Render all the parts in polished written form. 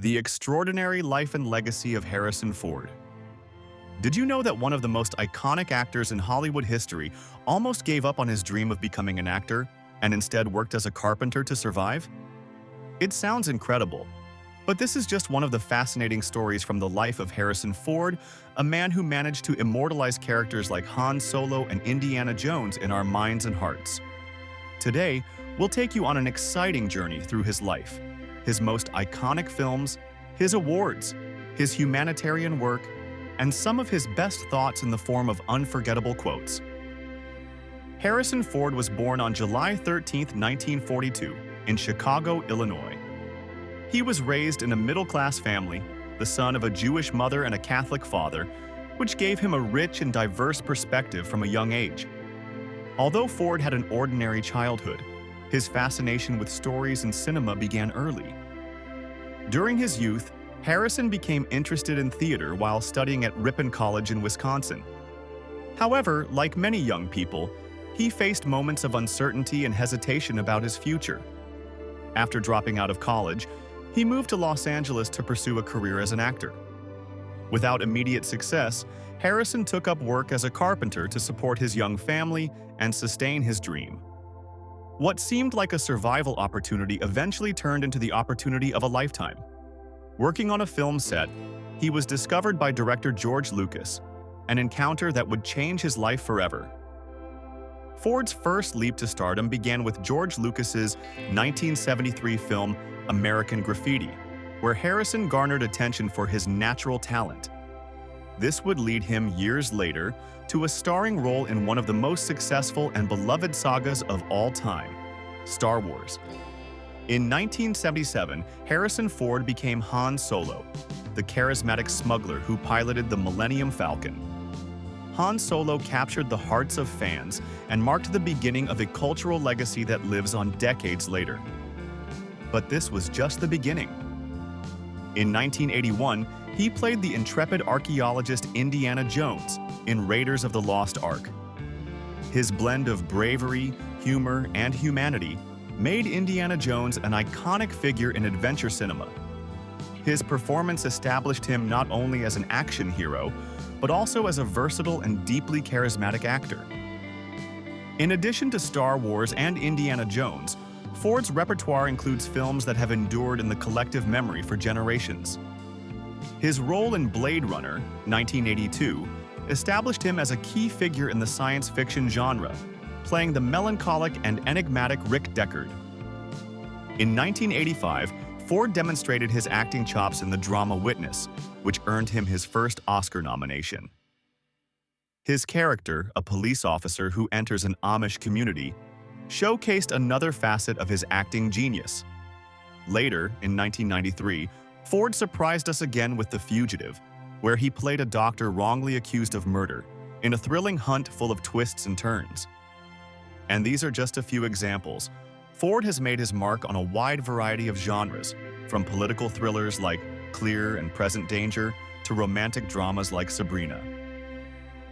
The extraordinary life and legacy of Harrison Ford. Did you know that one of the most iconic actors in Hollywood history almost gave up on his dream of becoming an actor and instead worked as a carpenter to survive? It sounds incredible, but this is just one of the fascinating stories from the life of Harrison Ford, a man who managed to immortalize characters like Han Solo and Indiana Jones in our minds and hearts. Today, we'll take you on an exciting journey through his life, his most iconic films, his awards, his humanitarian work, and some of his best thoughts in the form of unforgettable quotes. Harrison Ford was born on July 13, 1942, in Chicago, Illinois. He was raised in a middle-class family, the son of a Jewish mother and a Catholic father, which gave him a rich and diverse perspective from a young age. Although Ford had an ordinary childhood, his fascination with stories and cinema began early. During his youth, Harrison became interested in theater while studying at Ripon College in Wisconsin. However, like many young people, he faced moments of uncertainty and hesitation about his future. After dropping out of college, he moved to Los Angeles to pursue a career as an actor. Without immediate success, Harrison took up work as a carpenter to support his young family and sustain his dream. What seemed like a survival opportunity eventually turned into the opportunity of a lifetime. Working on a film set, he was discovered by director George Lucas, an encounter that would change his life forever. Ford's first leap to stardom began with George Lucas's 1973 film American Graffiti, where Harrison garnered attention for his natural talent. This would lead him years later to a starring role in one of the most successful and beloved sagas of all time, Star Wars. In 1977, Harrison Ford became Han Solo, the charismatic smuggler who piloted the Millennium Falcon. Han Solo captured the hearts of fans and marked the beginning of a cultural legacy that lives on decades later. But this was just the beginning. In 1981, he played the intrepid archaeologist Indiana Jones in Raiders of the Lost Ark. His blend of bravery, humor, and humanity made Indiana Jones an iconic figure in adventure cinema. His performance established him not only as an action hero, but also as a versatile and deeply charismatic actor. In addition to Star Wars and Indiana Jones, Ford's repertoire includes films that have endured in the collective memory for generations. His role in Blade Runner, 1982, established him as a key figure in the science fiction genre, playing the melancholic and enigmatic Rick Deckard. In 1985, Ford demonstrated his acting chops in the drama Witness, which earned him his first Oscar nomination. His character, a police officer who enters an Amish community, showcased another facet of his acting genius. Later, in 1993, Ford surprised us again with The Fugitive, where he played a doctor wrongly accused of murder, in a thrilling hunt full of twists and turns. And these are just a few examples. Ford has made his mark on a wide variety of genres, from political thrillers like Clear and Present Danger to romantic dramas like Sabrina.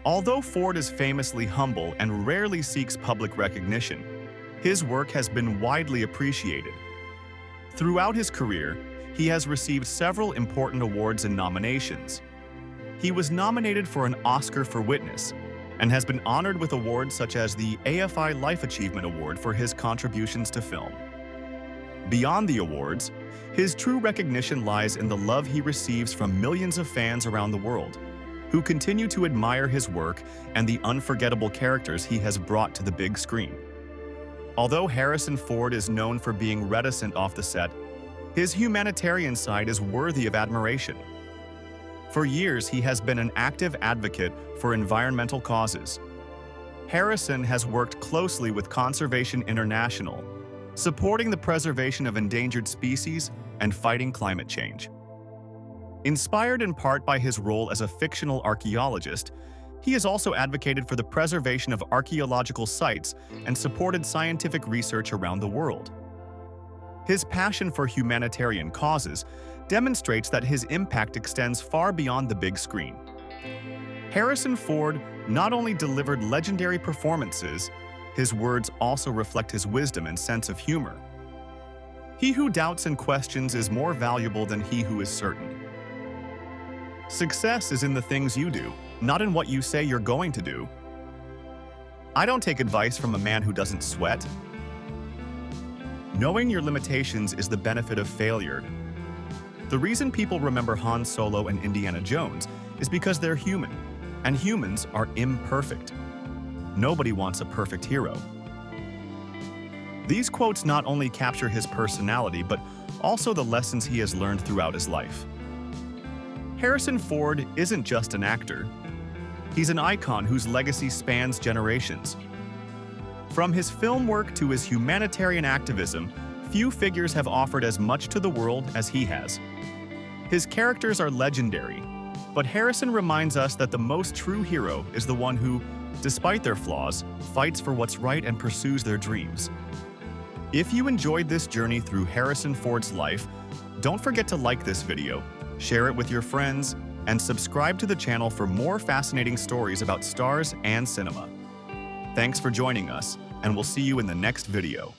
Although Ford is famously humble and rarely seeks public recognition, his work has been widely appreciated. Throughout his career, he has received several important awards and nominations. He was nominated for an Oscar for Witness and has been honored with awards such as the AFI Life Achievement Award for his contributions to film. Beyond the awards, his true recognition lies in the love he receives from millions of fans around the world, who continue to admire his work and the unforgettable characters he has brought to the big screen. Although Harrison Ford is known for being reticent off the set, his humanitarian side is worthy of admiration. For years, he has been an active advocate for environmental causes. Harrison has worked closely with Conservation International, supporting the preservation of endangered species and fighting climate change. Inspired in part by his role as a fictional archaeologist, he has also advocated for the preservation of archaeological sites and supported scientific research around the world. His passion for humanitarian causes demonstrates that his impact extends far beyond the big screen. Harrison Ford not only delivered legendary performances, his words also reflect his wisdom and sense of humor. He who doubts and questions is more valuable than he who is certain. Success is in the things you do, not in what you say you're going to do. I don't take advice from a man who doesn't sweat. Knowing your limitations is the benefit of failure. The reason people remember Han Solo and Indiana Jones is because they're human, and humans are imperfect. Nobody wants a perfect hero. These quotes not only capture his personality, but also the lessons he has learned throughout his life. Harrison Ford isn't just an actor. He's an icon whose legacy spans generations. From his film work to his humanitarian activism, few figures have offered as much to the world as he has. His characters are legendary, but Harrison reminds us that the most true hero is the one who, despite their flaws, fights for what's right and pursues their dreams. If you enjoyed this journey through Harrison Ford's life, don't forget to like this video, share it with your friends, and subscribe to the channel for more fascinating stories about stars and cinema. Thanks for joining us, and we'll see you in the next video.